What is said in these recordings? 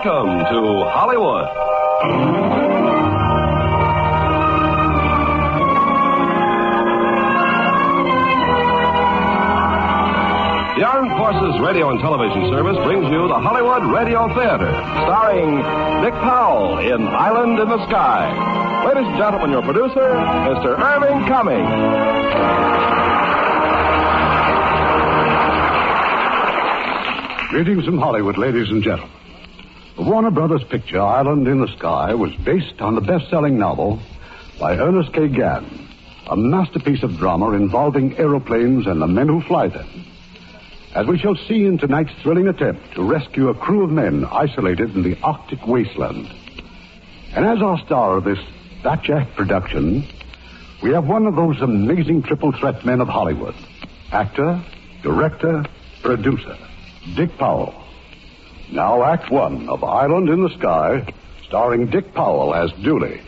Welcome to Hollywood. The Armed Forces Radio and Television Service brings you the Hollywood Radio Theatre, starring Dick Powell in Island in the Sky. Ladies and gentlemen, your producer, Mr. Irving Cummings. Greetings from Hollywood, ladies and gentlemen. The Warner Brothers picture, Island in the Sky, was based on the best-selling novel by Ernest K. Gann, a masterpiece of drama involving aeroplanes and the men who fly them, as we shall see in tonight's thrilling attempt to rescue a crew of men isolated in the Arctic wasteland. And as our star of this Batjack production, we have one of those amazing triple threat men of Hollywood, actor, director, producer, Dick Powell. Now Act One of Island in the Sky, starring Dick Powell as Dooley.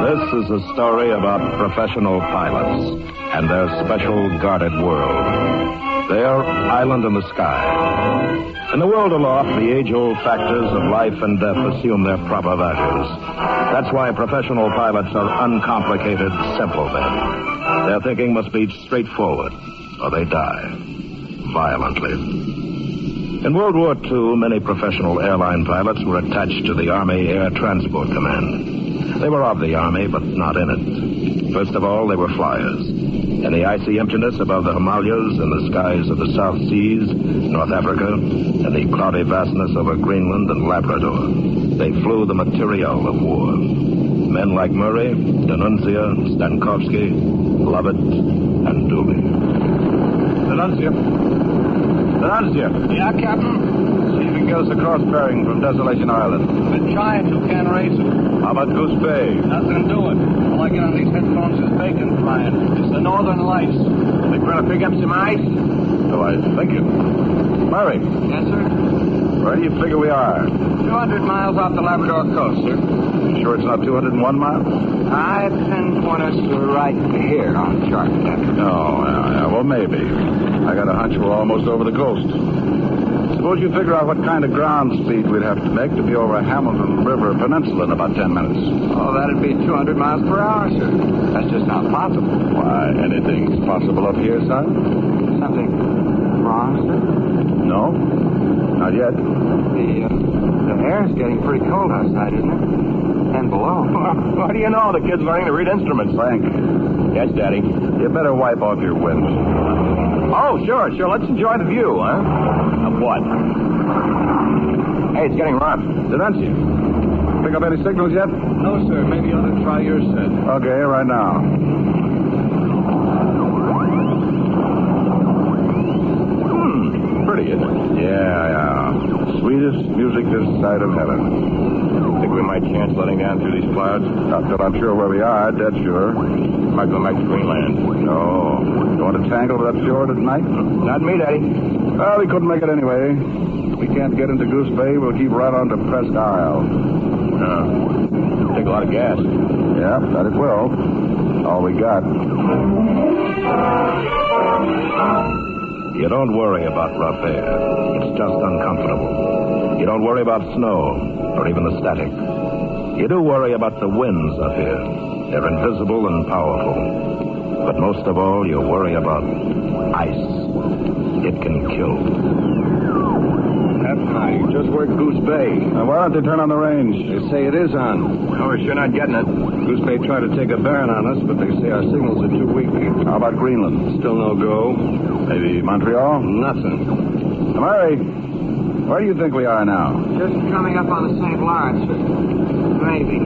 This is a story about professional pilots and their special guarded world. Their island in the sky. In the world aloft, the age-old factors of life and death assume their proper values. That's why professional pilots are uncomplicated, simple men. Their thinking must be straightforward, or they die violently. In World War II, many professional airline pilots were attached to the Army Air Transport Command. They were of the Army, but not in it. First of all, they were flyers. In the icy emptiness above the Himalayas, in the skies of the South Seas, North Africa, and the cloudy vastness over Greenland and Labrador, they flew the material of war. Men like Murray, D'Annunzio, Stankowski, Lovett, and Dooley. D'Annunzio. Yeah, Captain? See if you can get us a cross bearing from Desolation Island. Been trying to, can't raise it. How about Goose Bay? Nothing doing. All I get on these headphones is bacon frying. It's the Northern Lights. Think we're going to pick up some ice? So I think it. Murray. Yes, sir? Where do you figure we are? 200 miles off the Labrador coast, sir. You sure it's not 201 miles? I pinpoint us right here on the chart, Captain. Oh, yeah. Well, maybe. I got a hunch we're almost over the coast. Suppose you figure out what kind of ground speed we'd have to make to be over Hamilton River Peninsula in about 10 minutes. Oh, that'd be 200 miles per hour, sir. That's just not possible. Why, anything's possible up here, son? Something wrong, sir? No, not yet. The air's getting pretty cold outside, isn't it? And below. What do you know? The kid's learning to read instruments. Frank. Yes, Daddy? You better wipe off your winds. Oh, sure. Let's enjoy the view, huh? Of what? Hey, it's getting rough. D'Annunzio. Pick up any signals yet? No, sir. Maybe you ought to try your set. Okay, right now. Pretty, isn't it? Yeah. Sweetest music this side of heaven. Think we might chance letting down through these clouds? Not till I'm sure where we are, dead sure. Might go back to Greenland. No. You want to tangle with that fjord at night? Not me, Daddy. Well, we couldn't make it anyway. If we can't get into Goose Bay, we'll keep right on to Presque Isle. Take a lot of gas. Yeah, that it will. All we got. You don't worry about rough air. It's just uncomfortable. You don't worry about snow or even the static. You do worry about the winds up here. They're invisible and powerful. But most of all, you worry about ice. It can kill. That's high. Just worked Goose Bay. Now, why don't they turn on the range? They say it is on. Oh, we're sure not getting it. Goose Bay tried to take a bearing on us, but they say our signals are too weak. How about Greenland? Still no go. Maybe Montreal? Nothing. Murray, where do you think we are now? Just coming up on the St. Lawrence, sir. Maybe.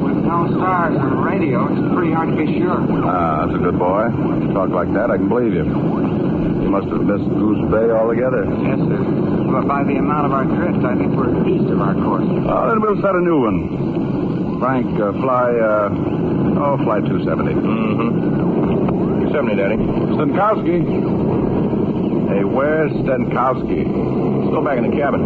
With no stars on the radio, it's pretty hard to be sure. That's a good boy. If you talk like that, I can believe you. You must have missed Goose Bay altogether. Yes, sir. But by the amount of our drift, I think we're east of our course. Oh, then we'll set a new one. Frank, fly 270. Mm-hmm. 270, Daddy. Stankowski. Hey, where's Stankowski? Let's go back in the cabin.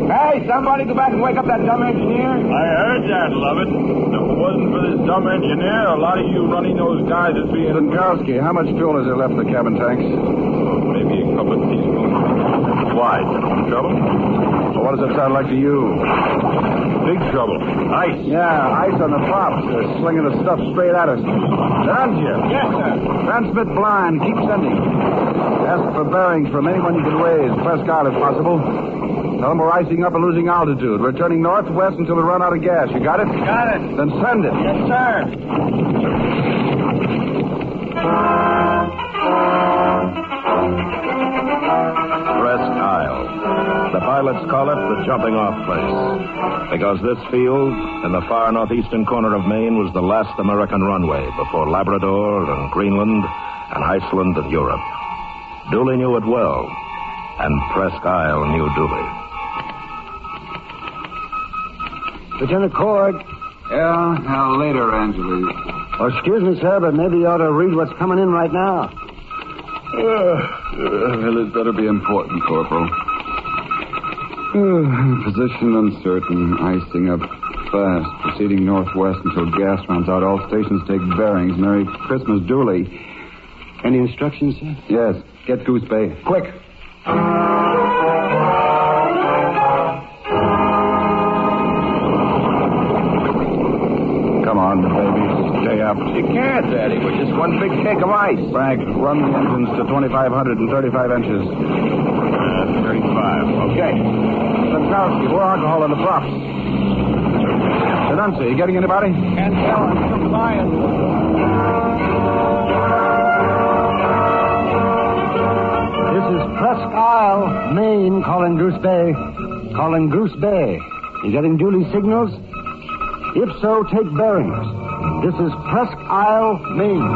Hey, somebody go back and wake up that dumb engineer. I heard that, Lovett. If it wasn't for this dumb engineer, a lot of you running those guys would be in... Stankowski, how much fuel is there left in the cabin tanks? Maybe a public teaspoon. Why? Trouble? Well, what does it sound like to you? Big trouble. Ice. Yeah, ice on the props. They're slinging the stuff straight at us. Rangia. Yes, sir. Transmit blind. Keep sending. Ask for bearings from anyone you can raise. Presque Isle if possible. Tell them we're icing up and losing altitude. We're turning northwest until we run out of gas. You got it? Got it. Then send it. Yes, sir. Presque Isle. The pilots call it the jumping-off place, because this field in the far northeastern corner of Maine was the last American runway before Labrador and Greenland and Iceland and Europe. Dooley knew it well, and Presque Isle knew Dooley. Lieutenant Cord. Yeah, later, Angeles. Oh, excuse me, sir, but maybe you ought to read what's coming in right now. Well, it better be important, Corporal. Position uncertain. Icing up fast. Proceeding northwest until gas runs out. All stations take bearings. Merry Christmas, Dooley. Any instructions, sir? Yes. Get Goose Bay. Quick. Come on, baby. Stay up. You can't, Daddy. We're just one big cake of ice. Frank, run the engines to 2,500 and 35 inches. 35. Okay. Stankowski, pour alcohol in the props. Denunzi, you getting anybody? Can't tell. I'm still flying. This is Presque Isle, Maine, calling Goose Bay. Calling Goose Bay. You getting Dooley signals? If so, take bearings. This is Presque Isle, Maine.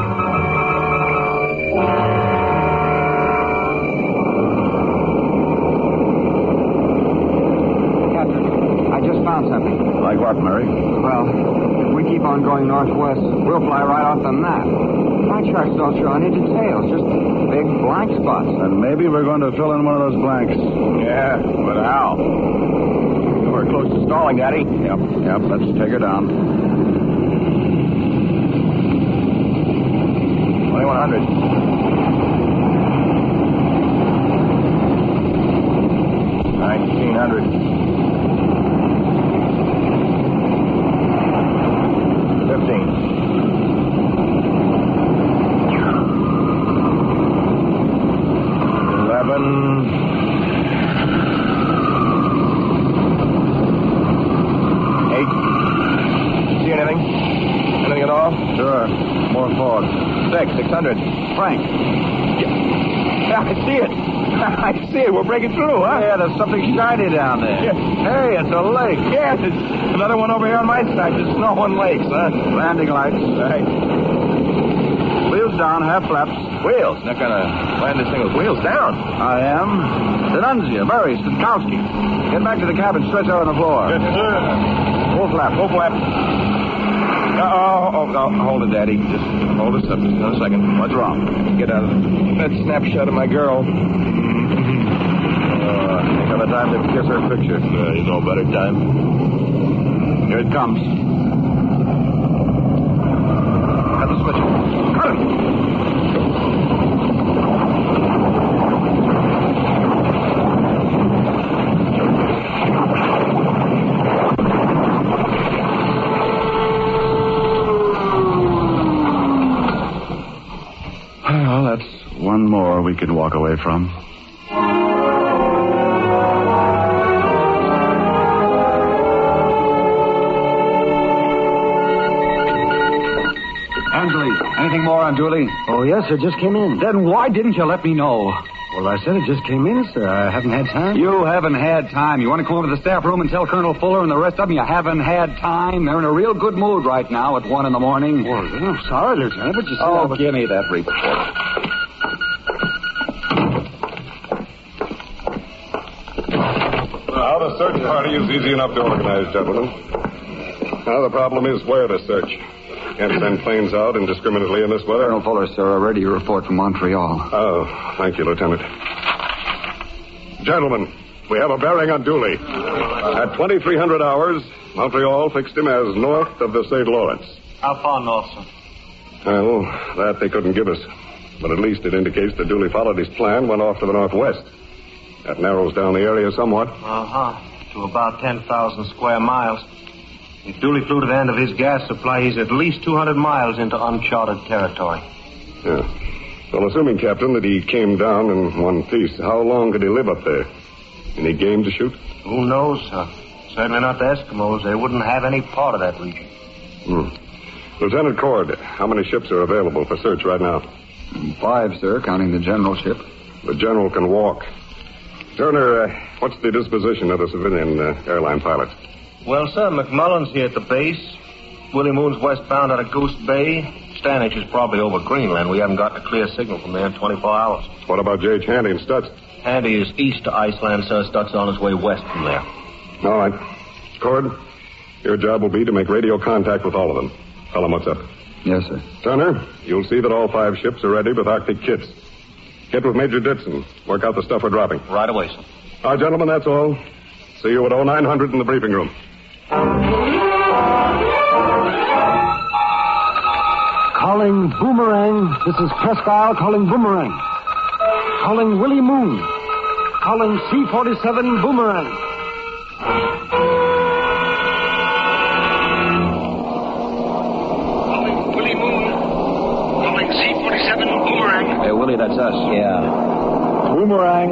Captain, I just found something. Like what, Murray? Well, if we keep on going northwest, we'll fly right off the map. My charts don't show any details, just big blank spots. And maybe we're going to fill in one of those blanks. Yeah, but how? We're close to stalling, Daddy. Yep. Let's take her down. 2100. 1900. 15. 11. 8. See anything? Anything at all? Sure. More fog. 600. Frank. Yeah, I see it. I see it. We're breaking through, huh? Yeah, there's something shiny down there. Yeah. Hey, it's a lake. Yes, it's another one over here on my side. The snow and lakes, huh? Landing lights. Right. Wheels down, half flaps. Wheels. Not gonna land this thing with wheels down. I am. Denunzia, Murray, Stankowski. Get back to the cabin, stretch out on the floor. Yes, sir. Full flap. Full flap. Hold it, Daddy. Just hold us up just another second. What's wrong? Get out of that snapshot of my girl. Think of the time to kiss her picture. There's no better time. Here it comes. Cut the switch. Cut it! Well, that's one more we could walk away from. Angeles, anything more on Dooley? Oh, yes, sir. Just came in. Then why didn't you let me know? Well, I said it just came in, sir. I haven't had time. You haven't had time. You want to come over to the staff room and tell Colonel Fuller and the rest of them you haven't had time? They're in a real good mood right now at 1 in the morning. Well, I'm sorry, Lieutenant, but you see... Oh, give me that report. Now, the search party is easy enough to organize, gentlemen. Now, the problem is where to search. Can't send planes out indiscriminately in this weather. Colonel Fuller, sir, a radio report from Montreal. Oh, thank you, Lieutenant. Gentlemen, we have a bearing on Dooley. At 2300 hours, Montreal fixed him as north of the St. Lawrence. How far north, sir? Well, that they couldn't give us. but at least it indicates that Dooley followed his plan, went off to the northwest. That narrows down the area somewhat. To about 10,000 square miles. If Dooley flew to the end of his gas supply, he's at least 200 miles into uncharted territory. Yeah. Well, assuming, Captain, that he came down in one piece, how long could he live up there? Any game to shoot? Who knows, sir? Certainly not the Eskimos. They wouldn't have any part of that region. Lieutenant Cord, how many ships are available for search right now? 5, sir, counting the general ship. The general can walk. Turner, what's the disposition of the civilian airline pilots? Well, sir, McMullen's here at the base. Willie Moon's westbound out of Goose Bay. Stanage is probably over Greenland. We haven't gotten a clear signal from there in 24 hours. What about J.H. Handy and Stutz? Handy is east to Iceland, sir. Stutz on his way west from there. All right. Cord, your job will be to make radio contact with all of them. Tell them what's up. Yes, sir. Turner, you'll see that all 5 ships are ready with Arctic kits. Get with Major Ditson. Work out the stuff we're dropping. Right away, sir. All right, gentlemen, that's all. See you at 0900 in the briefing room. Calling Boomerang. This is Presque Isle calling Boomerang. Calling Willie Moon. Calling C-47 Boomerang. Calling Willie Moon. Calling C-47 Boomerang. Hey, Willie, that's us. Yeah. Boomerang,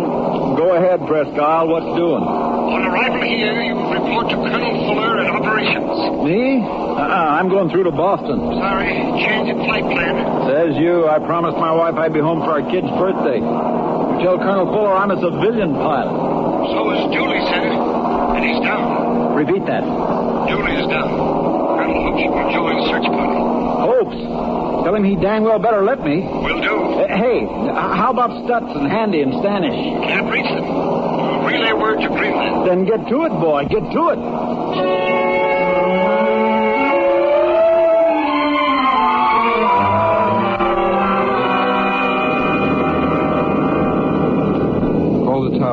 go ahead, Presque Isle. What's doing? On arrival here, you report to Colonel Fuller at operations. Me? I'm going through to Boston. Sorry, change in flight plan. Says you. I promised my wife I'd be home for our kid's birthday. You tell Colonel Fuller I'm a civilian pilot. So is Dooley said it, and he's down. Repeat that. Dooley is down. Colonel hopes you will join search party. Hopes? Tell him he dang well better let me. Will do. Hey, how about Stutz and Handy and Stanish? Can't reach them. Relay word to Greenland. Then get to it, boy. Get to it.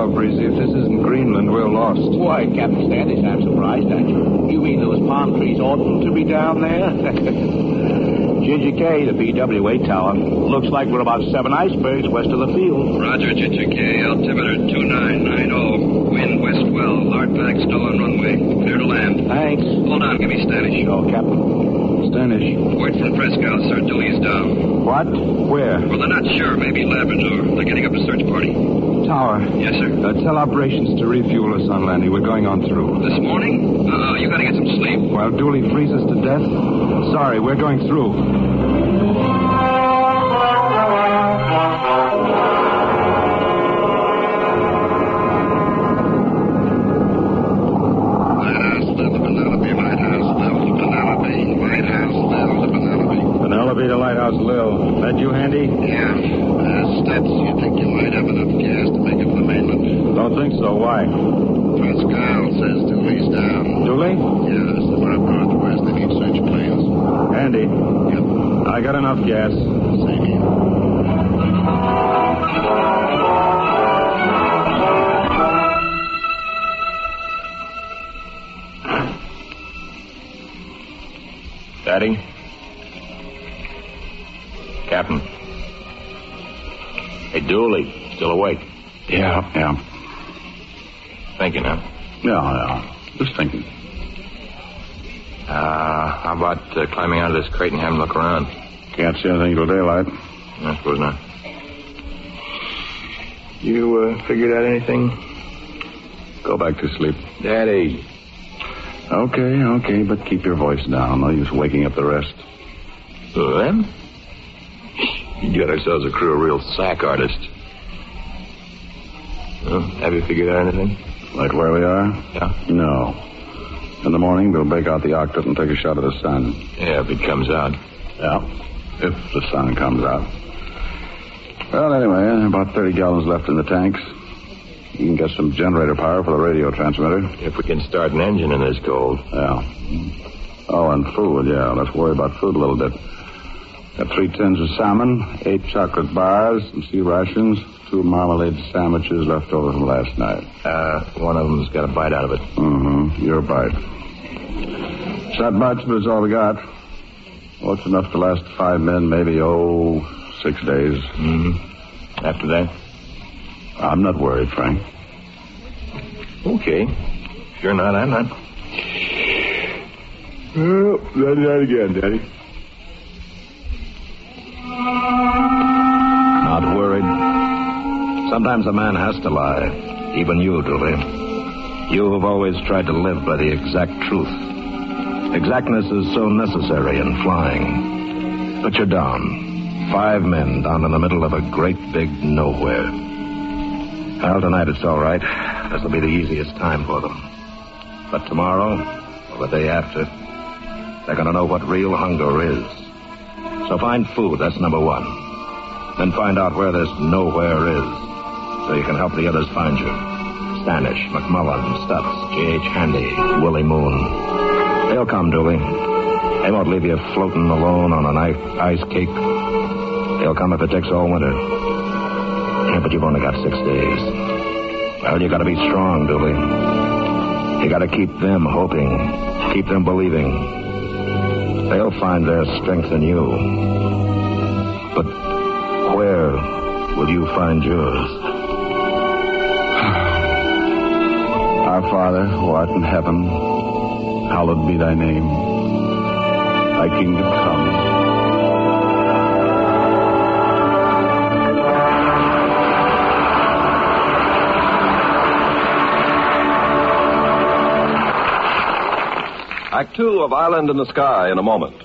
Breezy, if this isn't Greenland, we're lost. Why, Captain Standish, I'm surprised at you. You mean those palm trees oughtn't to be down there? Ginger K, the BWA tower. Looks like we're about 7 icebergs west of the field. Roger, Ginger K. Altimeter 2990. Wind west well. Hard pack still on runway. Clear to land. Thanks. Hold on, give me Stanish. Oh, Captain. Stanish. Word from Presque Isle, sir. Dooley's down. What? Where? Well, they're not sure. Maybe Labrador. They're getting up a search party. Tower. Yes, sir. Tell operations to refuel us on landing. We're going on through. This morning? You gotta get some sleep. While Dooley freezes to death? Sorry, we're going through. Penelope to Lighthouse Lil. That you, Handy? Yeah. Stutz, you think you might have enough gas to make it to the mainland? Don't think so. Why? Presque Isle says Dooley's down. Dooley? Yes, about northwest. They need search planes. Handy? Yep. I got enough gas. Same here. Daddy? Captain. Hey, Dooley, still awake? Yeah. Thinking, huh? Yeah. Just thinking. How about climbing out of this crate and having a look around? Can't see anything till daylight. I suppose not. You figured out anything? Go back to sleep. Daddy. Okay, but keep your voice down. No use waking up the rest. Them? You got ourselves a crew of real sack artists. Well, have you figured out anything? Like where we are? Yeah. No. In the morning, we'll break out the octet and take a shot at the sun. Yeah, if it comes out. Yeah, if the sun comes out. Well, anyway, about 30 gallons left in the tanks. You can get some generator power for the radio transmitter. If we can start an engine in this cold. Yeah. Oh, and food, yeah. Let's worry about food a little bit. Got 3 tins of salmon, 8 chocolate bars, some sea rations, 2 marmalade sandwiches left over from last night. One of them's got a bite out of it. Mm-hmm. Your bite. It's not much, but it's all we got. Well, it's enough to last 5 men, maybe, 6 days. Mm-hmm. After that? I'm not worried, Frank. Okay. If you're not, I'm not. Well, that's that again, Daddy. Not worried. Sometimes a man has to lie. Even you, Dooley. You have always tried to live by the exact truth. Exactness is so necessary in flying. But you're down. 5 men down in the middle of a great big nowhere. Well, tonight it's all right. This'll be the easiest time for them. But tomorrow, or the day after, they're going to know what real hunger is. So find food, that's number 1. Then find out where this nowhere is, so you can help the others find you. Stanish, McMullen, Stutz, G.H. Handy, Willie Moon. They'll come, Dooley. They won't leave you floating alone on an ice cake. They'll come if it takes all winter. Yeah, but you've only got 6 days. Well, you got to be strong, Dooley. You got to keep them hoping, keep them believing. They'll find their strength in you. But where will you find yours? Our Father, who art in heaven, hallowed be thy name. Thy kingdom come. Act 2 of Island in the Sky in a moment.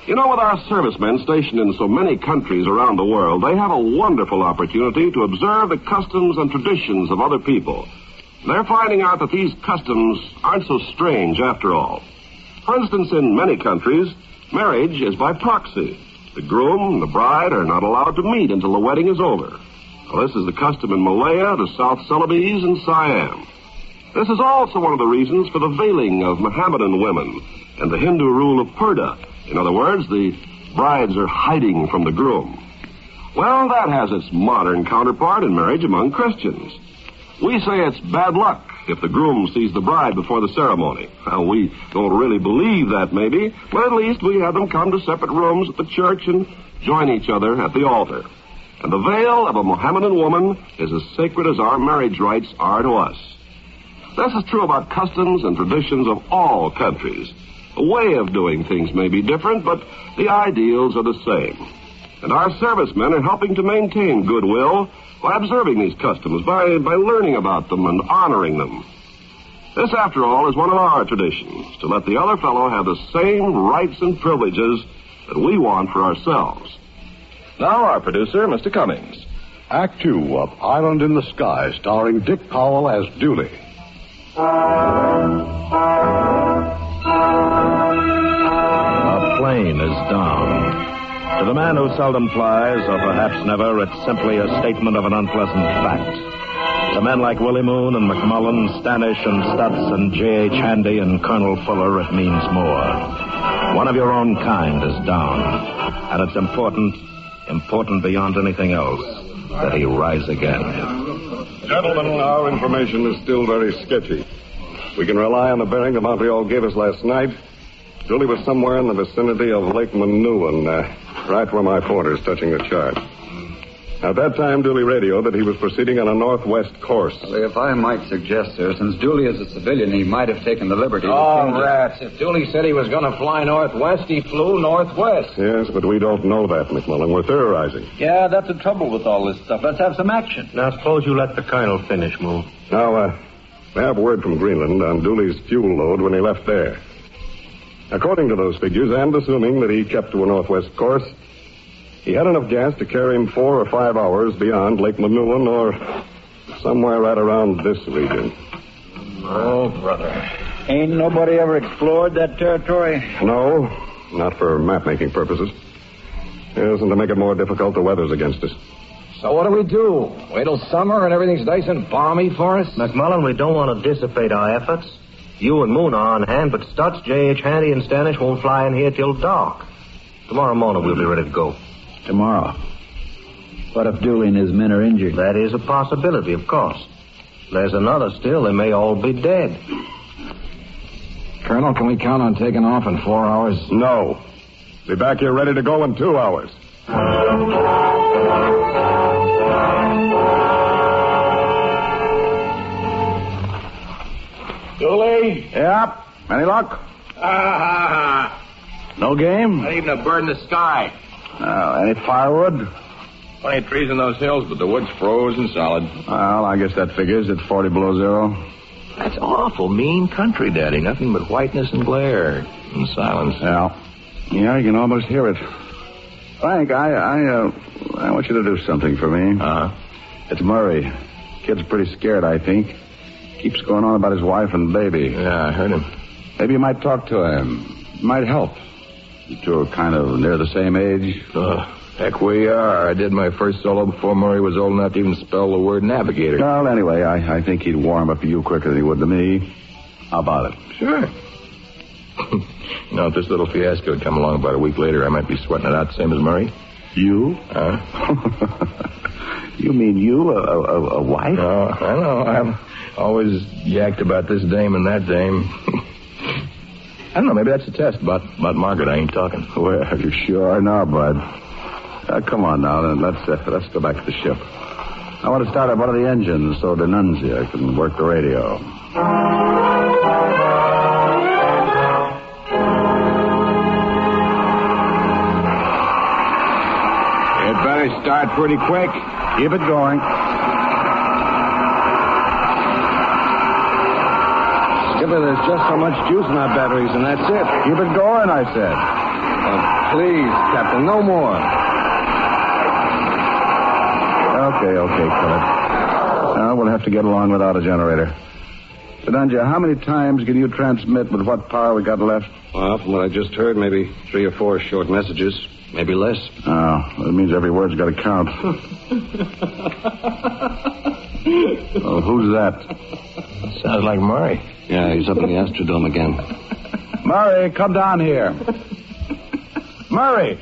You know, with our servicemen stationed in so many countries around the world, they have a wonderful opportunity to observe the customs and traditions of other people. They're finding out that these customs aren't so strange after all. For instance, in many countries, marriage is by proxy. The groom and the bride are not allowed to meet until the wedding is over. Well, this is the custom in Malaya, the South Celebes, and Siam. This is also one of the reasons for the veiling of Mohammedan women and the Hindu rule of purdah. In other words, the brides are hiding from the groom. Well, that has its modern counterpart in marriage among Christians. We say it's bad luck if the groom sees the bride before the ceremony. Well, we don't really believe that, maybe, but at least we have them come to separate rooms at the church and join each other at the altar. And the veil of a Mohammedan woman is as sacred as our marriage rights are to us. This is true about customs and traditions of all countries. The way of doing things may be different, but the ideals are the same. And our servicemen are helping to maintain goodwill by observing these customs, by learning about them and honoring them. This, after all, is one of our traditions, to let the other fellow have the same rights and privileges that we want for ourselves. Now, our producer, Mr. Cummings. Act 2 of Island in the Sky, starring Dick Powell as Dooley. A plane is down. To the man who seldom flies, or perhaps never, it's simply a statement of an unpleasant fact. To men like Willie Moon and McMullen, Stanish and Stutz and J.H. Handy and Colonel Fuller, it means more. One of your own kind is down. And it's important beyond anything else, that he rise again. Gentlemen, our information is still very sketchy. We can rely on the bearing that Montreal gave us last night. Dooley was somewhere in the vicinity of Lake Manouan, right where my pointer's touching the chart. At that time, Dooley radioed that he was proceeding on a northwest course. Well, if I might suggest, sir, since Dooley is a civilian, he might have taken the liberty Oh, rats. If Dooley said he was going to fly northwest, he flew northwest. Yes, but we don't know that, McMullen. We're theorizing. Yeah, that's the trouble with all this stuff. Let's have some action. Now, suppose you let the colonel finish, Moon. Now, we have word from Greenland on Dooley's fuel load when he left there. According to those figures, and assuming that he kept to a northwest course, he had enough gas to carry him 4 or 5 hours beyond Lake Manouan or somewhere right around this region. Oh, brother. Ain't nobody ever explored that territory? No, not for map-making purposes. Yes, and to make it more difficult, the weather's against us. So what do we do? Wait till summer and everything's nice and balmy for us? McMullen, we don't want to dissipate our efforts. You and Moon are on hand, but Stutz, J.H. Handy, and Stanish won't fly in here till dark. Tomorrow morning we'll be ready to go. Tomorrow. What if Dooley and his men are injured? That is a possibility, of course. There's another still. They may all be dead. Colonel, can we count on taking off in 4 hours? No. Be back here ready to go in 2 hours. Dooley? Yep. Any luck? No game? Not even a bird in the sky. Any firewood? Plenty of trees in those hills, but the wood's frozen solid. Well, I guess that figures. It's 40 below zero. That's awful mean country, Daddy. Nothing but whiteness and glare and silence. Yeah, you can almost hear it. Frank, I want you to do something for me. It's Murray. Kid's pretty scared, I think. Keeps going on about his wife and baby. Yeah, I heard him. Maybe you might talk to him. Might help. You two are kind of near the same age. Heck, we are. I did my first solo before Murray was old enough to even spell the word navigator. Well, anyway, I think he'd warm up to you quicker than he would to me. How about it? Sure. If this little fiasco had come along about a week later, I might be sweating it out same as Murray. You? You mean you, a wife? Oh, I know. I'm always yacked about this dame and that dame. I don't know. Maybe that's a test about Margaret. I ain't talking. Well, you sure are now, bud. Come on now, then. Let's go back to the ship. I want to start up one of the engines so Denunzia can work the radio. It better start pretty quick. Keep it going. Skipper, there's just so much juice in our batteries, and that's it. Keep it going, I said. Please, Captain, no more. Okay, Philip. We'll have to get along without a generator. Denunzia, how many times can you transmit with what power we got left? Well, from what I just heard, maybe 3 or 4 short messages. Maybe less. Oh, that means every word's got to count. Oh, who's that? Sounds like Murray. Yeah, he's up in the Astrodome again. Murray, come down here. Murray!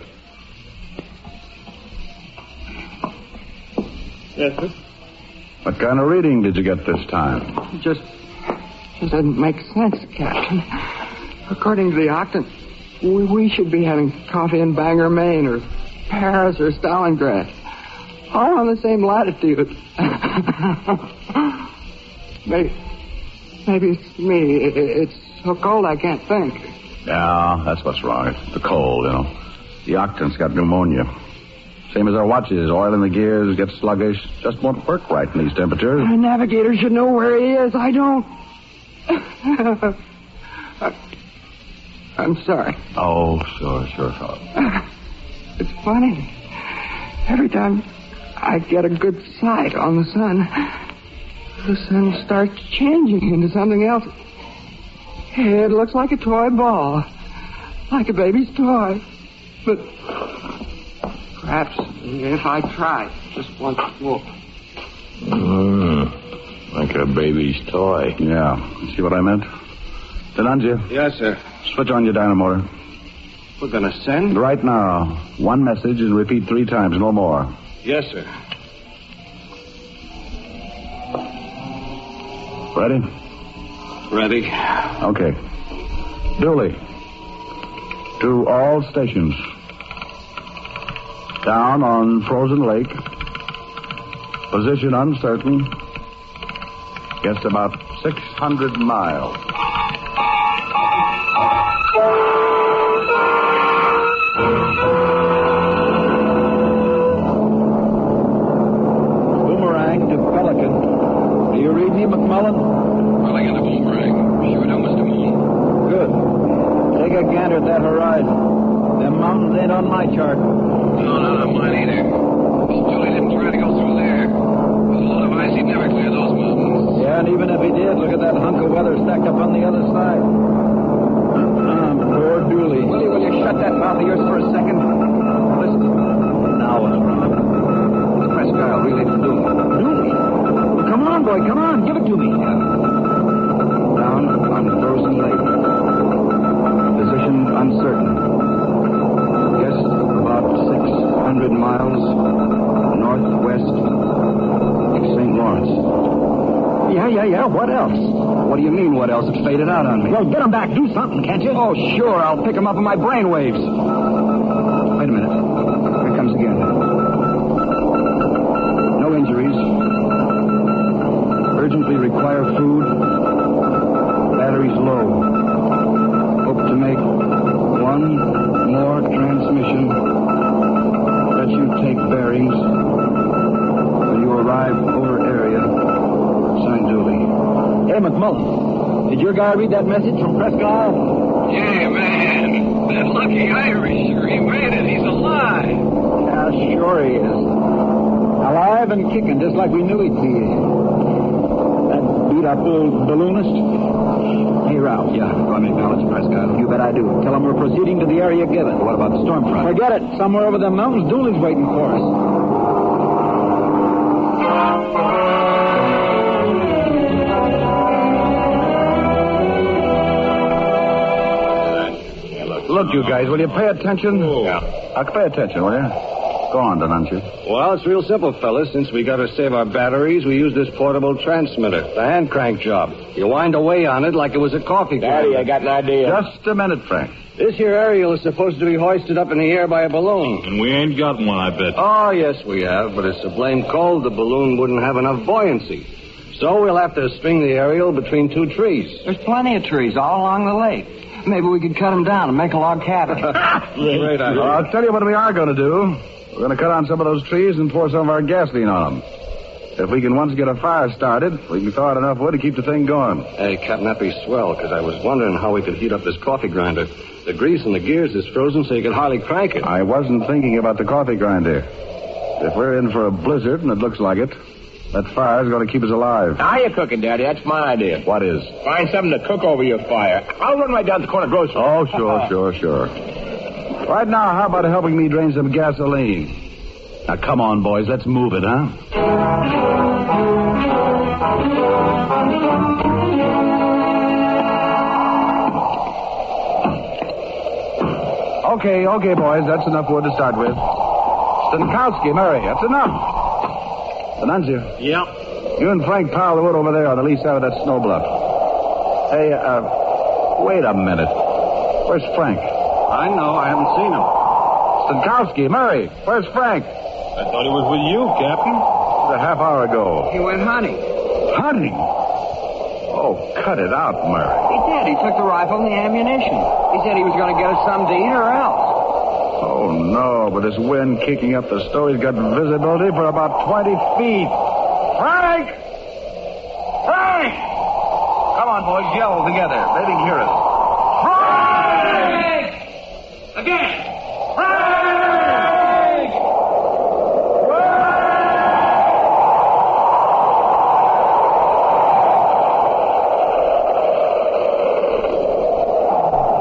Yes, sir? What kind of reading did you get this time? It just doesn't make sense, Captain. According to the octant, we should be having coffee in Bangor, Maine, or Paris, or Stalingrad. All on the same latitude. Maybe it's me. It's so cold I can't think. Yeah, that's what's wrong. It's the cold, The octant's got pneumonia. Same as our watches. Oil in the gears, get sluggish. Just won't work right in these temperatures. A navigator should know where he is. I don't. I'm sorry. Oh, sure, Philip. It's funny. Every time I get a good sight on the sun starts changing into something else. It looks like a toy ball. Like a baby's toy. But perhaps if I try just once more. Like a baby's toy. Yeah. See what I meant? Denunzia. Yes, sir. Switch on your dynamotor. We're going to send? Right now. One message and repeat 3 times, no more. Yes, sir. Ready? Ready. Okay. Dooley. To all stations. Down on Frozen Lake. Position uncertain. Guess about 600 miles. Boomerang to Pelican. Do you read me, McMullen? Calling in the boomerang. Sure do, Mr. Moon. Good. Take a gander at that horizon. Them mountains ain't on my chart. No, not on mine either. Julie didn't try to go through there. With a load of ice, he'd never clear those mountains. Yeah, and even if he did, look at that hunk of weather stacked up on the other side. Poor Dooley. Willie, will you shut that mouth of yours for a second? Listen. Now what's wrong? What's Presque Isle really to do? Dooley? Well, come on, boy, come on. Give it to me. Down on Frozen Lake. Position uncertain. Guess about 600 miles northwest of St. Lawrence. Yeah. What else? What do you mean, what else? It faded out on me. Well, get him back. Do something, can't you? Oh, sure. I'll pick him up in my brainwaves. Well, did your guy read that message from Presque Isle? Yeah, man. That lucky Irisher, he made it. He's alive. Yeah, sure he is. Alive and kicking, just like we knew he'd be. That beat-up old balloonist. Hey, Ralph. Yeah, go on, acknowledge Presque Isle. You bet I do. Tell him we're proceeding to the area given. What about the storm front? Forget it. Somewhere over the mountains, Dooley's waiting for us. Look, you guys, will you pay attention? Yeah. Pay attention, will you? Go on, Donantia. Well, it's real simple, fellas. Since we got to save our batteries, we use this portable transmitter, the hand crank job. You wind away on it like it was a coffee grinder. Daddy, I got an idea. Just a minute, Frank. This here aerial is supposed to be hoisted up in the air by a balloon. And we ain't got one, I bet. Oh, yes, we have, but it's so blame cold the balloon wouldn't have enough buoyancy. So we'll have to string the aerial between two trees. There's plenty of trees all along the lake. Maybe we could cut them down and make a log cabin. Great idea. Well, I'll tell you what we are going to do. We're going to cut down some of those trees and pour some of our gasoline on them. If we can once get a fire started, we can thaw out enough wood to keep the thing going. Hey, Captain, that'd be swell, because I was wondering how we could heat up this coffee grinder. The grease in the gears is frozen, so you can hardly crank it. I wasn't thinking about the coffee grinder. If we're in for a blizzard, and it looks like it, that fire's going to keep us alive. Now you're cooking, Daddy. That's my idea. What is? Find something to cook over your fire. I'll run right down to the corner grocery. Oh, sure. Right now, how about helping me drain some gasoline? Now, come on, boys. Let's move it, huh? Okay, boys. That's enough wood to start with. Stankowski, Murray, that's enough. Anunzia. Yep. You and Frank pile the wood over there on the lee side of that snow bluff. Hey, wait a minute. Where's Frank? I know. I haven't seen him. Stankowski, Murray, where's Frank? I thought he was with you, Captain. A half hour ago. He went hunting. Hunting? Oh, cut it out, Murray. He did. He took the rifle and the ammunition. He said he was going to get us something to eat or else. Oh, no, but this wind kicking up the snow, he's got visibility for about 20 feet. Frank! Frank! Come on, boys, yell together. They can hear us. Frank! Again! Frank!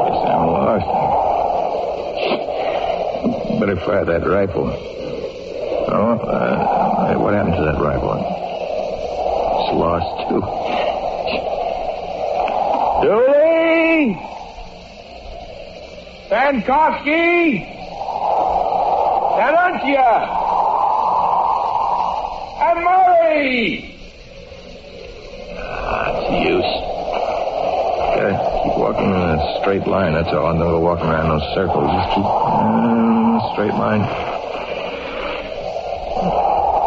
Guess I'm lost. Better fire that rifle. Oh, what happened to that rifle? It's lost, too. Dooley! Stankowski! Anuntia! And Murray! It's use. Gotta keep walking in a straight line, that's all. I'm not walking around those circles. Just keep straight line.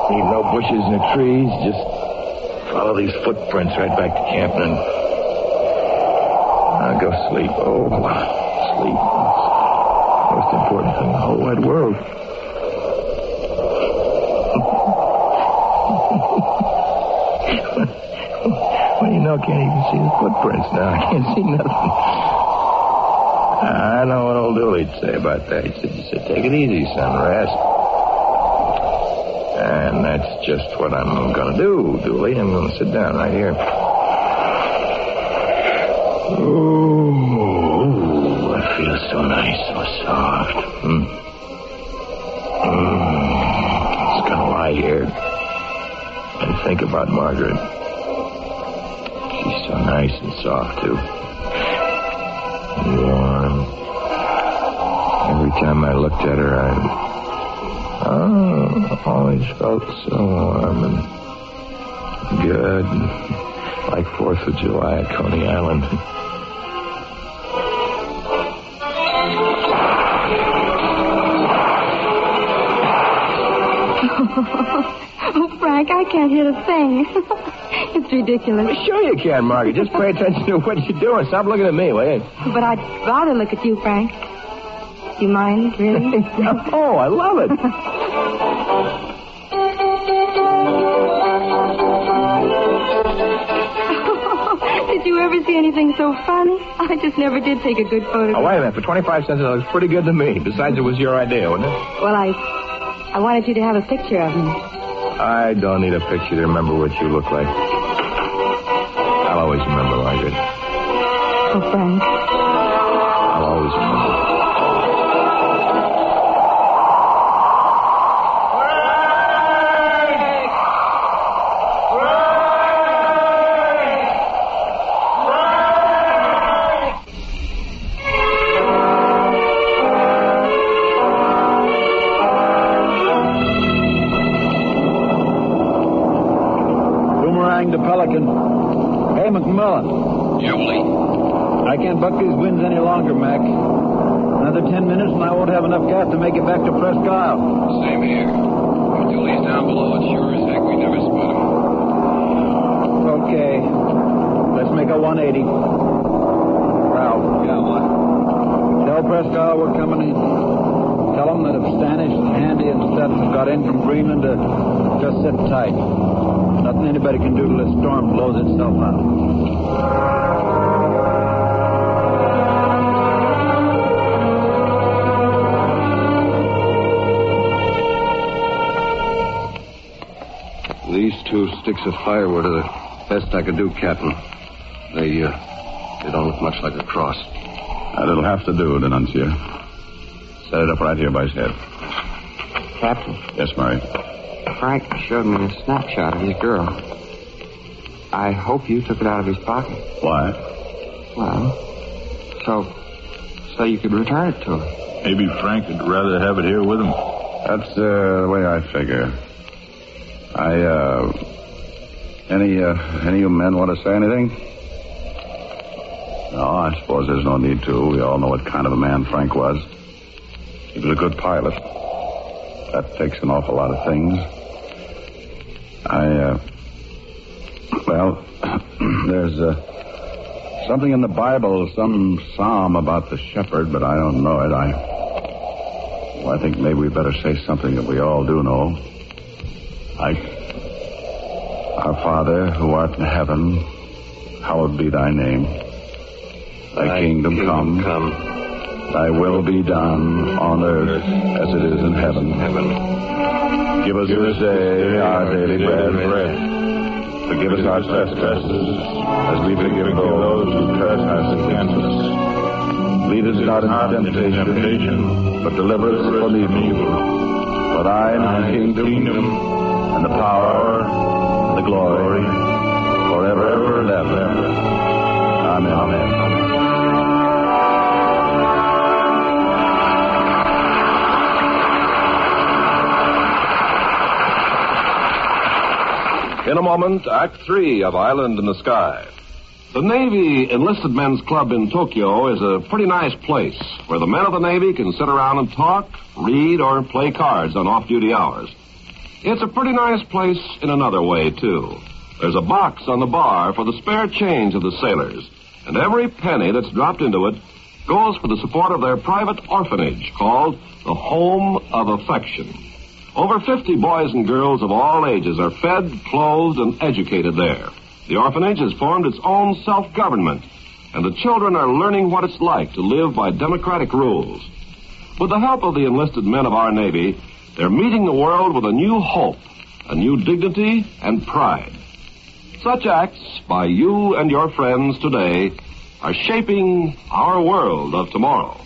Need no bushes, no trees. Just follow these footprints right back to camp and then I'll go sleep. Oh, sleep. Most important thing in the whole wide world. Well, you know, I can't even see the footprints now. I can't see nothing. I know what old Dooley'd say about that. He said, take it easy, son, rest. And that's just what I'm going to do, Dooley. I'm going to sit down right here. Ooh, it feels so nice, so soft. Just going to lie here and think about Margaret. She's so nice and soft, too. Warm. Every time I looked at her, I always felt so warm and good, like 4th of July at Coney Island. Oh, Frank, I can't hear a thing. It's ridiculous. Well, sure you can, Margaret. Just pay attention to what you're doing. Stop looking at me, will you? But I'd rather look at you, Frank. Do you mind, really? Oh, I love it. It's Did you ever see anything so funny? I just never did take a good photograph. Oh, wait a minute. For 25 cents, it looks pretty good to me. Besides, it was your idea, wasn't it? Well, I wanted you to have a picture of me. I don't need a picture to remember what you look like. I'll always remember, Margaret. Oh, Frank. I'll always remember. The Pelican. Hey, McMullen. Yeah, Willie. I can't buck these winds any longer, Mac. Another 10 minutes and I won't have enough gas to make it back to Presque Isle. Same here. Until he's down below, it sure as heck we never split him. Okay. Let's make a 180. Ralph. Yeah, what? Tell Presque Isle we're coming in. Tell them that if Stanish, Handy, and Stetson have got in from Greenland to just sit tight. Nothing anybody can do till this storm blows itself out. These 2 sticks of firewood are the best I could do, Captain. They don't look much like a cross. That'll have to do, Denuncier. Set it up right here by his head. Captain. Yes, Murray. Frank showed me a snapshot of his girl. I hope you took it out of his pocket. Why? Well, so you could return it to her. Maybe Frank would rather have it here with him. That's the way I figure. Any of you men want to say anything? No, I suppose there's no need to. We all know what kind of a man Frank was. He was a good pilot. That takes an awful lot of things. There's something in the Bible, some psalm about the shepherd, but I don't know it. I think maybe we better say something that we all do know. Like, our Father, who art in heaven, hallowed be thy name. Thy kingdom come. Thy will be done on earth as it is in heaven. Give us this day our daily bread. Forgive us our trespasses as we forgive those who trespass against us. Lead us not into temptation, but deliver us from evil. For thine is the kingdom, and the power, and the glory, forever and ever. Amen. Amen. In a moment, Act 3 of Island in the Sky. The Navy Enlisted Men's Club in Tokyo is a pretty nice place where the men of the Navy can sit around and talk, read, or play cards on off-duty hours. It's a pretty nice place in another way, too. There's a box on the bar for the spare change of the sailors, and every penny that's dropped into it goes for the support of their private orphanage called the Home of Affection. Over 50 boys and girls of all ages are fed, clothed, and educated there. The orphanage has formed its own self-government, and the children are learning what it's like to live by democratic rules. With the help of the enlisted men of our Navy, they're meeting the world with a new hope, a new dignity, and pride. Such acts by you and your friends today are shaping our world of tomorrow.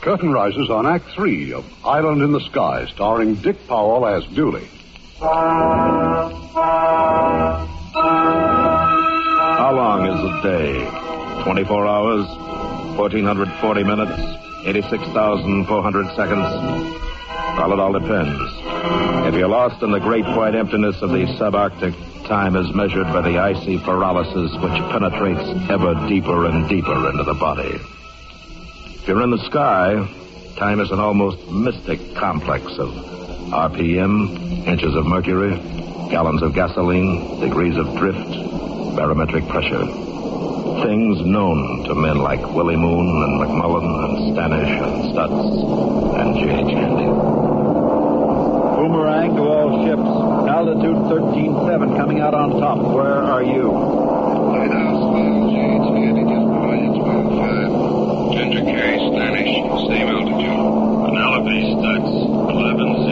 Curtain rises on Act 3 of Island in the Sky, starring Dick Powell as Dooley. How long is a day? 24 hours, 1,440 minutes, 86,400 seconds? Well, it all depends. If you're lost in the great white emptiness of the subarctic, time is measured by the icy paralysis which penetrates ever deeper and deeper into the body. If you're in the sky, time is an almost mystic complex of RPM, inches of mercury, gallons of gasoline, degrees of drift, barometric pressure. Things known to men like Willie Moon and McMullen and Stanish and Stutz and J.H. Handy. Boomerang to all ships. Altitude 13.7 coming out on top. Where are you? Lighthouse 5, J.H. Handy, just below you, 12.5. Ginger K, Stanish, same altitude. Penelope, Stutz, 11,000.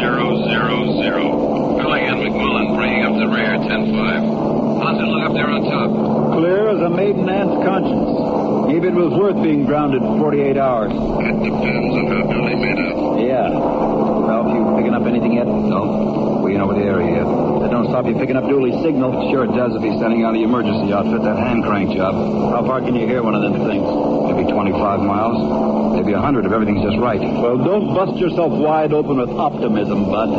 Billy and McMullen bringing up the rear, 10.5. How's it look up there on top? Clear as a maiden aunt's conscience. Maybe it was worth being grounded 48 hours. That depends on how Billy made out. Yeah. Well, you picking up anything yet? No. We ain't over the area yet. That don't stop you picking up Dooley's signal. Sure it does if he's sending out the emergency outfit, that hand crank job. How far can you hear one of them things? Maybe 25 miles. Maybe 100 if everything's just right. Well, don't bust yourself wide open with optimism, bud.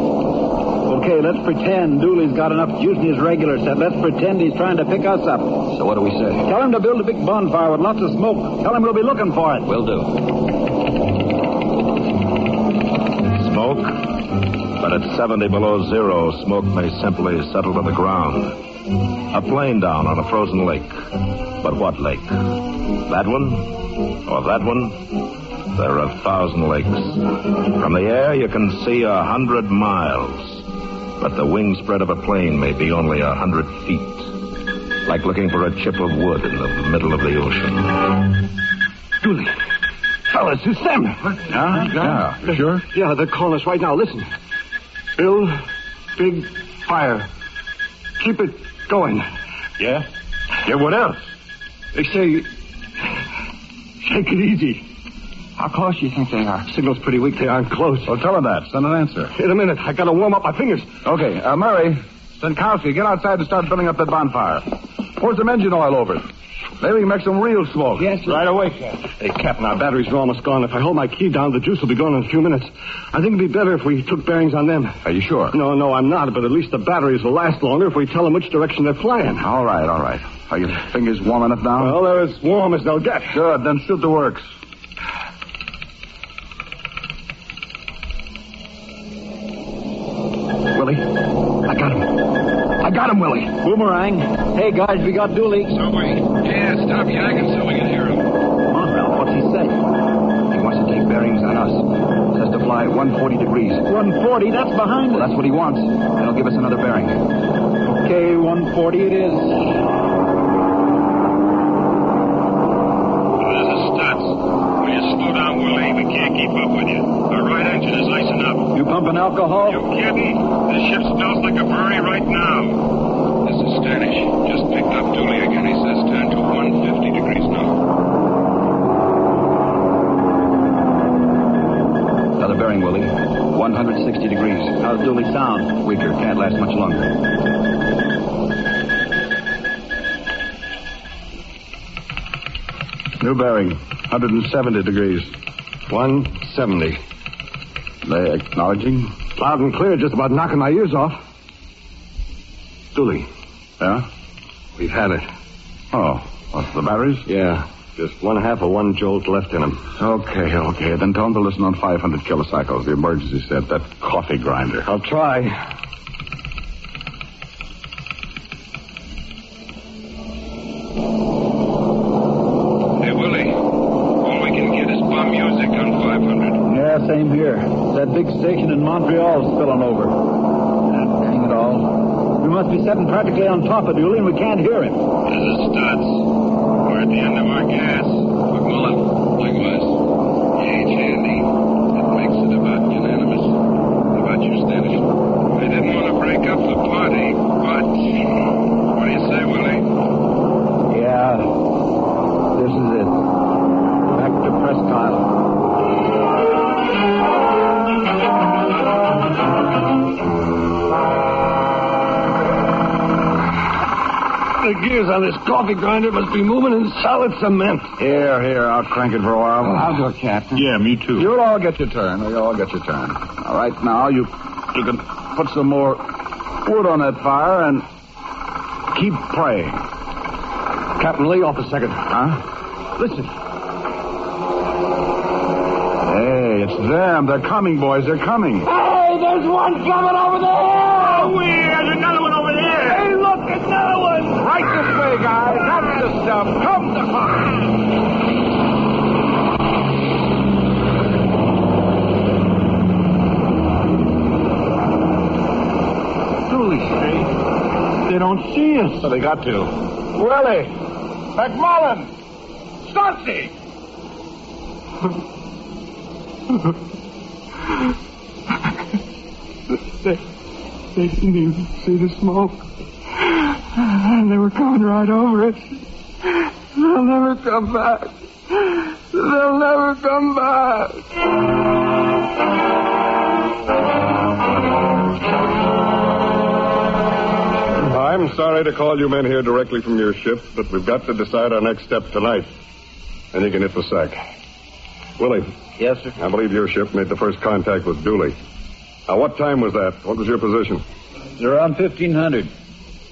Okay, let's pretend Dooley's got enough juice in his regular set. Let's pretend he's trying to pick us up. So what do we say? Tell him to build a big bonfire with lots of smoke. Tell him we'll be looking for it. Will do. Smoke? But at 70 below zero, smoke may simply settle to the ground. A plane down on a frozen lake. But what lake? That one? Or that one? There are 1,000 lakes. From the air, you can see 100 miles. But the wingspread of a plane may be only 100 feet. Like looking for a chip of wood in the middle of the ocean. Dooley. Fellas, it's them. Yeah. You sure? Yeah, they're calling us right now. Listen. Build big fire. Keep it going. Yeah? Yeah, what else? They say... Take it easy. How close do you think they are? Signal's pretty weak. They aren't close. Well, tell them that. Send an answer. In a minute. I gotta warm up my fingers. Okay. Murray, Stankowski, get outside and start filling up that bonfire. Pour some engine oil over it. Maybe we can make some real smoke. Yes, right away, Captain. Hey, Captain, our batteries are almost gone. If I hold my key down, the juice will be gone in a few minutes. I think it'd be better if we took bearings on them. Are you sure? No, I'm not. But at least the batteries will last longer if we tell them which direction they're flying. All right. Are your fingers warm enough now? Well, they're as warm as they'll get. Good. Then shoot the works. Willie, I got him, Willie. Boomerang. Hey, guys, we got Dooley. So wait. Yeah, stop yagging so we can hear him. Come on, Ralph. What's he say? He wants to take bearings on us. Says to fly 140 degrees. 140? That's behind us. Well, that's what he wants. That'll give us another bearing. Okay, 140 it is. This is Stutz. Will you slow down, Willie? We can't keep up with you. Our right engine is icing up. You pumping alcohol? You kidding? The ship smells like a brewery right now. This is Stanish. Just picked up Dooley again. He says turn to 150 degrees now. Another bearing, Willie. 160 degrees. How's Dooley sound? Weaker. Can't last much longer. New bearing. 170 degrees. 170. They acknowledging? Loud and clear, just about knocking my ears off. Dooley. Yeah? We've had it. Oh, what, the batteries? Yeah. Just 1/2 of 1 jolt left in them. Okay. Then tell them to listen on 500 kilocycles, the emergency set, that coffee grinder. I'll try. Hey, Willie. All we can get is bomb music on 500. Yeah, same here. That big station in Montreal's spilling over. Dang it all. We must be sitting practically on top of Dooley and we can't hear him. This is Stutz. We're at the end of our gas. McMullen, likewise. J.H. Handy. That makes it about unanimous. How about you, Stanish? I didn't want to break up the party, but... What do you say, Willie? Yeah. This is it. Back to Presque Isle. The gears on this coffee grinder must be moving in solid cement. Here, I'll crank it for a while. I'll do it, Captain. Yeah, me too. You'll all get your turn. All right, now you can put some more wood on that fire and keep praying. Captain, lay off a second. Huh? Listen. Hey, it's them. They're coming, boys. They're coming. Hey, there's one coming over the hill! Oh, there's another one over there! Hey, look, another one! Right this way, guys. That's the stuff. Come to Holy shit. They don't see us. So they got to. Willie! McMullen! Stunsy! They didn't even see the smoke. And they were coming right over it. They'll never come back. They'll never come back. I'm sorry to call you men here directly from your ship, but we've got to decide our next step tonight. Then you can hit the sack. Willie. Yes, sir? I believe your ship made the first contact with Dooley. Now, what time was that? What was your position? Around 1500.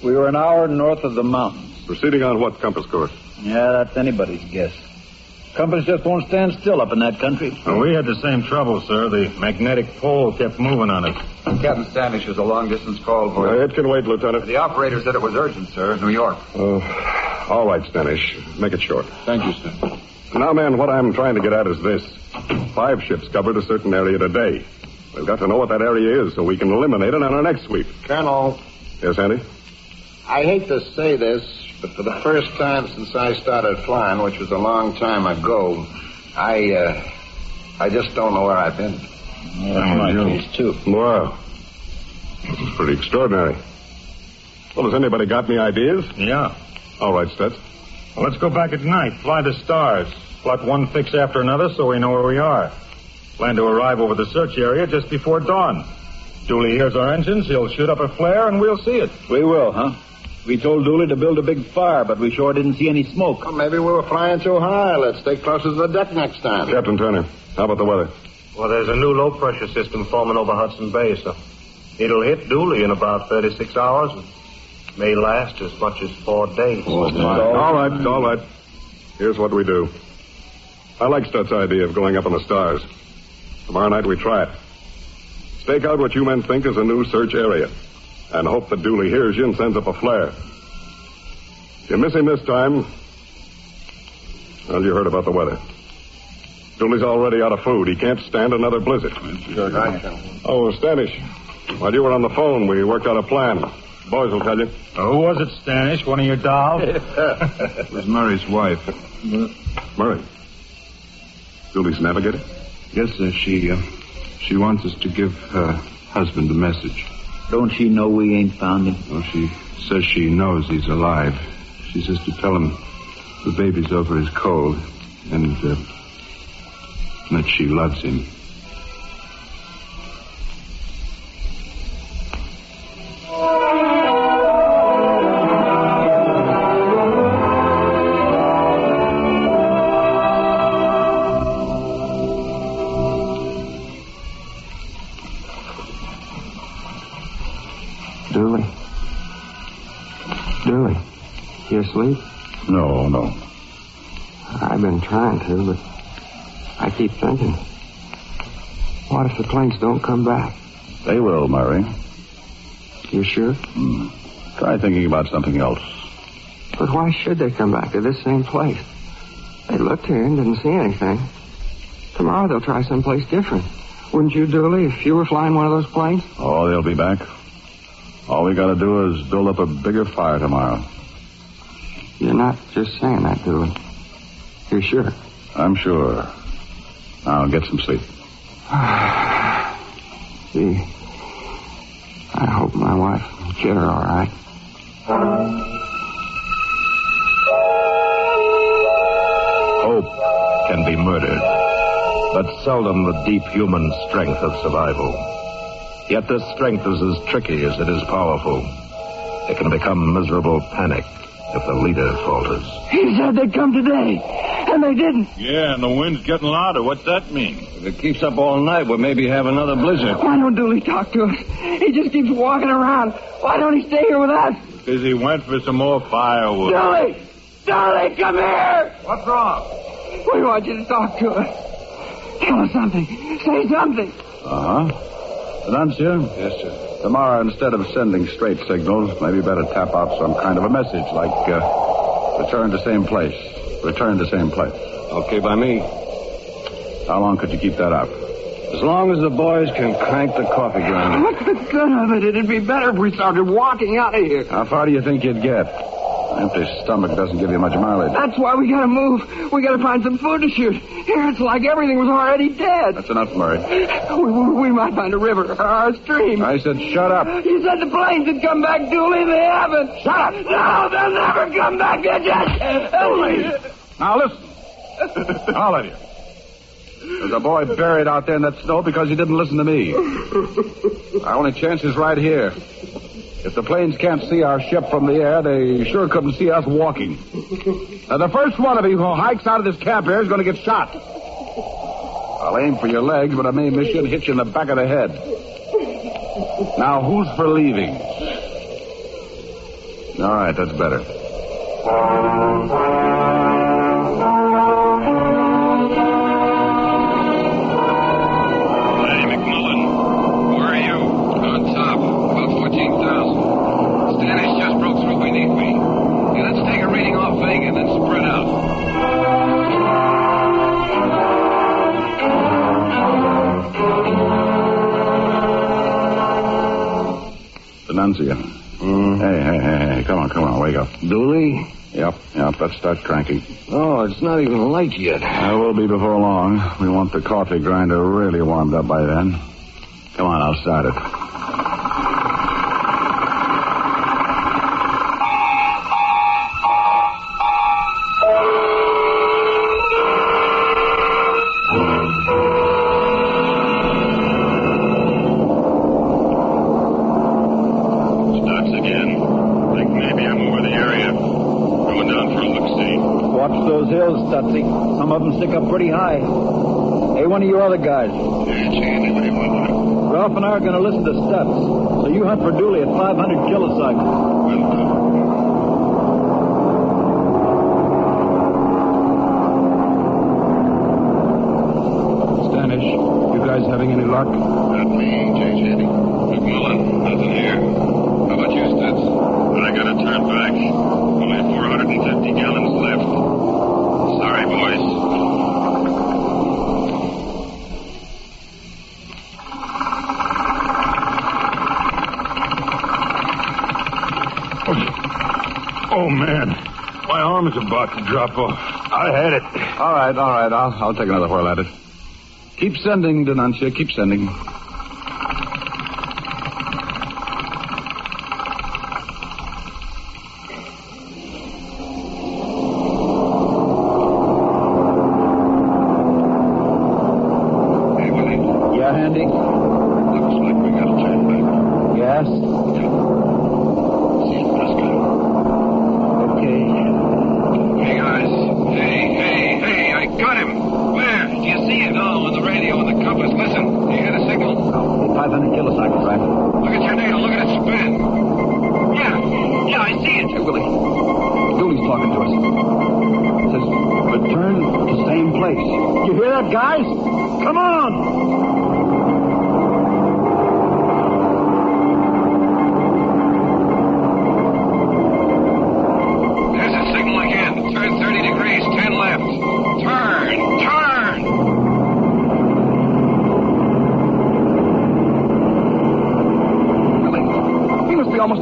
We were an hour north of the mountains. Proceeding on what compass course? Yeah, that's anybody's guess. Compass just won't stand still up in that country. Well, we had the same trouble, sir. The magnetic pole kept moving on us. Captain Standish has a long-distance call for you. It can wait, Lieutenant. The operator said it was urgent, sir. New York. All right, Standish. Make it short. Thank you, sir. Now, man, what I'm trying to get at is this. 5 ships covered a certain area today. We've got to know what that area is so we can eliminate it on our next sweep. Colonel. Yes, Andy? I hate to say this, but for the first time since I started flying, which was a long time ago, I just don't know where I've been. That's my case, too. Wow. This is pretty extraordinary. Well, has anybody got any ideas? Yeah. All right, Stutz. Well, let's go back at night. Fly the stars. Plot one fix after another so we know where we are. Plan to arrive over the search area just before dawn. Dooley hears our engines, he'll shoot up a flare, and we'll see it. We will, huh? We told Dooley to build a big fire, but we sure didn't see any smoke. Well, maybe we were flying too high. Let's stay closer to the deck next time. Captain Turner, how about the weather? Well, there's a new low-pressure system forming over Hudson Bay, so it'll hit Dooley in about 36 hours. It may last as much as 4 days. All right. Here's what we do. I like Stutz's idea of going up in the stars. Tomorrow night we try it. Stake out what you men think is a new search area. And hope that Dooley hears you and sends up a flare. If you miss him this time, well, you heard about the weather. Dooley's already out of food. He can't stand another blizzard. Oh, Standish, while you were on the phone, we worked out a plan. Boys will tell you. Who was it, Standish? One of your dolls? It was Murray's wife. Murray. Dooley's navigator? Yes, sir. She wants us to give her husband a message. Don't she know we ain't found him? Well, she says she knows he's alive. She says to tell him the baby's over his cold and that she loves him. Dooley, you asleep? No. I've been trying to, but I keep thinking, what if the planes don't come back? They will, Murray. You sure? Try thinking about something else. But why should they come back to this same place? They looked here and didn't see anything. Tomorrow they'll try someplace different. Wouldn't you, Dooley, if you were flying one of those planes? Oh, they'll be back. All we gotta do is build up a bigger fire tomorrow. You're not just saying that, Dooley. You're sure? I'm sure. Now get some sleep. Gee, I hope my wife and kid are all right. Hope can be murdered, but seldom the deep human strength of survival. Yet this strength is as tricky as it is powerful. It can become miserable panic if the leader falters. He said they'd come today, and they didn't. Yeah, and the wind's getting louder. What's that mean? If it keeps up all night, we'll maybe have another blizzard. Why don't Dooley talk to us? He just keeps walking around. Why don't he stay here with us? Because he went for some more firewood. Dooley! Dooley, come here! What's wrong? We want you to talk to us. Tell us something. Say something. Uh-huh. Anuncia? Yes, sir. Tomorrow, instead of sending straight signals, maybe better tap out some kind of a message like, return to same place. Return to same place. Okay by me. How long could you keep that up? As long as the boys can crank the coffee grinder. What's the good of it? It'd be better if we started walking out of here. How far do you think you'd get? An empty stomach doesn't give you much mileage. That's why we gotta move. We gotta find some food to shoot. Here, it's like everything was already dead. That's enough, Murray. We might find a river or a stream. I said shut up. You said the planes had come back, Dooley. They haven't. Shut up. No, they'll never come back. They're just... Dooley. Now listen. All of you. There's a boy buried out there in that snow because he didn't listen to me. Our only chance is right here. If the planes can't see our ship from the air, they sure couldn't see us walking. Now, the first one of you who hikes out of this camp here is going to get shot. I'll aim for your legs, but I may miss you and hit you in the back of the head. Now, who's for leaving? All right, that's better. Anuncia. Hey, come on, wake up. Dooley? Yep, let's start cranking. Oh, it's not even light yet. I will be before long. We want the coffee grinder really warmed up by then. Come on, I'll start it. Some of them stick up pretty high. Hey, one of your other guys. Yeah, Chandy, what do you want? Ralph and I are going to listen to steps. So you hunt for Dooley at 500 kilocycles. Stanish, you guys having any luck? Not me, Chandy. McMullen, nothing here. How about you, Stutz? But I got to turn back. Only 450 gallons left. Sorry, boys. Oh, man. My arm is about to drop off. I had it. All right. I'll take another whirl at it. Keep sending, Denuncia. Keep sending.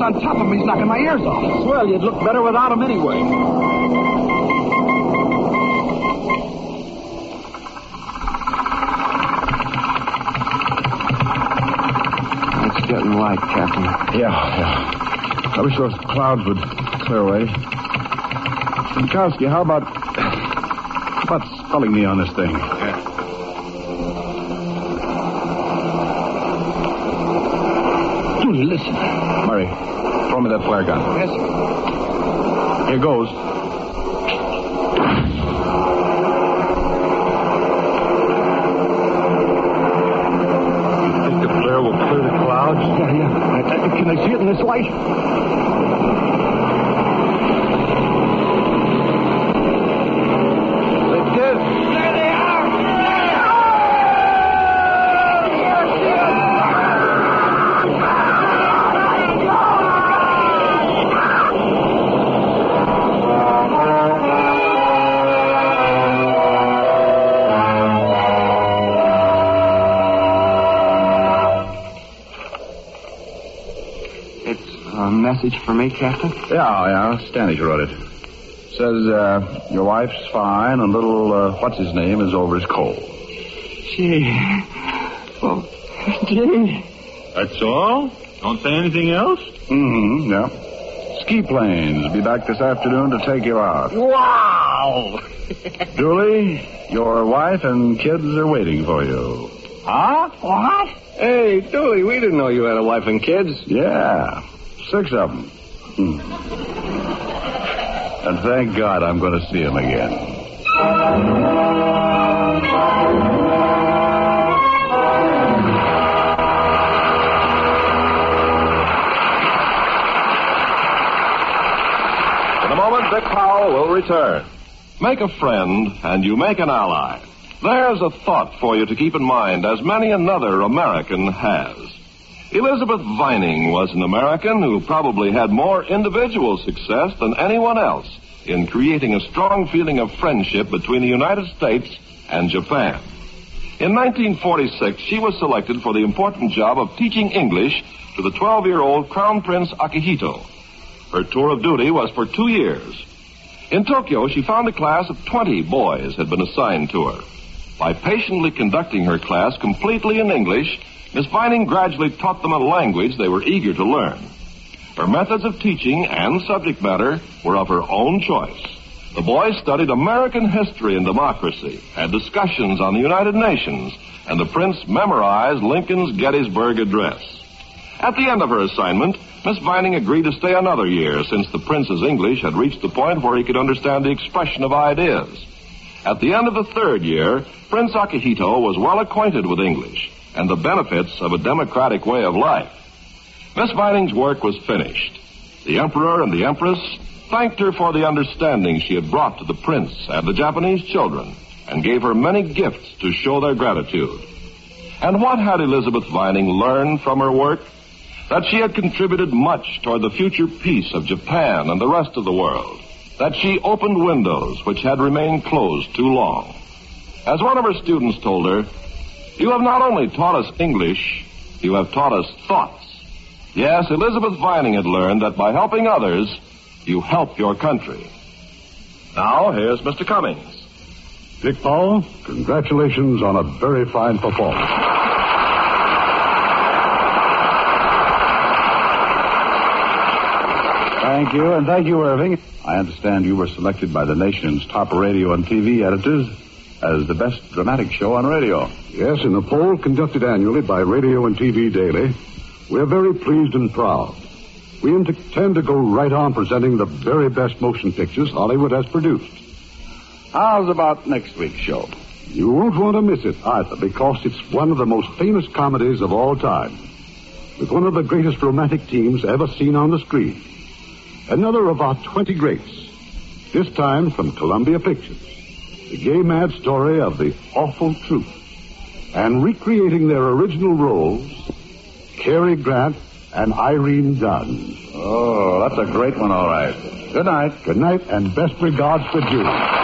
On top of me, he's knocking my ears off. Well, you'd look better without him anyway. It's getting light, Captain. Yeah. I wish those clouds would clear away. Mikowski, how about spelling me on this thing? Yeah. Dooley, listen. Murray, throw me that flare gun. Yes, sir. Here goes. You think the flare will clear the clouds? Yeah. Can I see it in this light? There they are! message for me, Captain? Yeah. Standish wrote it. Says, your wife's fine and little, what's-his-name is over his cold. Gee. Oh, gee. That's all? Don't say anything else? Mm-hmm, yeah. Ski planes will be back this afternoon to take you out. Wow! Julie, your wife and kids are waiting for you. Huh? What? Hey, Dooley, we didn't know you had a wife and kids. Yeah, 6 of them. And thank God I'm going to see him again. In a moment, Dick Powell will return. Make a friend, and you make an ally. There's a thought for you to keep in mind, as many another American has. Elizabeth Vining was an American who probably had more individual success than anyone else in creating a strong feeling of friendship between the United States and Japan. In 1946, she was selected for the important job of teaching English to the 12-year-old Crown Prince Akihito. Her tour of duty was for 2 years. In Tokyo, she found a class of 20 boys had been assigned to her. By patiently conducting her class completely in English, Miss Vining gradually taught them a language they were eager to learn. Her methods of teaching and subject matter were of her own choice. The boys studied American history and democracy, had discussions on the United Nations, and the prince memorized Lincoln's Gettysburg Address. At the end of her assignment, Miss Vining agreed to stay another year, since the prince's English had reached the point where he could understand the expression of ideas. At the end of the 3rd year, Prince Akihito was well acquainted with English and the benefits of a democratic way of life. Miss Vining's work was finished. The Emperor and the Empress thanked her for the understanding she had brought to the prince and the Japanese children, and gave her many gifts to show their gratitude. And what had Elizabeth Vining learned from her work? That she had contributed much toward the future peace of Japan and the rest of the world. That she opened windows which had remained closed too long. As one of her students told her, "You have not only taught us English, you have taught us thoughts." Yes, Elizabeth Vining had learned that by helping others, you help your country. Now, here's Mr. Cummings. Dick Powell, congratulations on a very fine performance. Thank you, and thank you, Irving. I understand you were selected by the nation's top radio and TV editors as the best dramatic show on radio. Yes, in a poll conducted annually by Radio and TV Daily, we're very pleased and proud. We intend to go right on presenting the very best motion pictures Hollywood has produced. How's about next week's show? You won't want to miss it either, because it's one of the most famous comedies of all time, with one of the greatest romantic teams ever seen on the screen. Another of our 20 greats, this time from Columbia Pictures. The gay-mad story of the awful truth. And recreating their original roles, Cary Grant and Irene Dunn. Oh, that's a great one, all right. Good night. Good night, and best regards to Julie.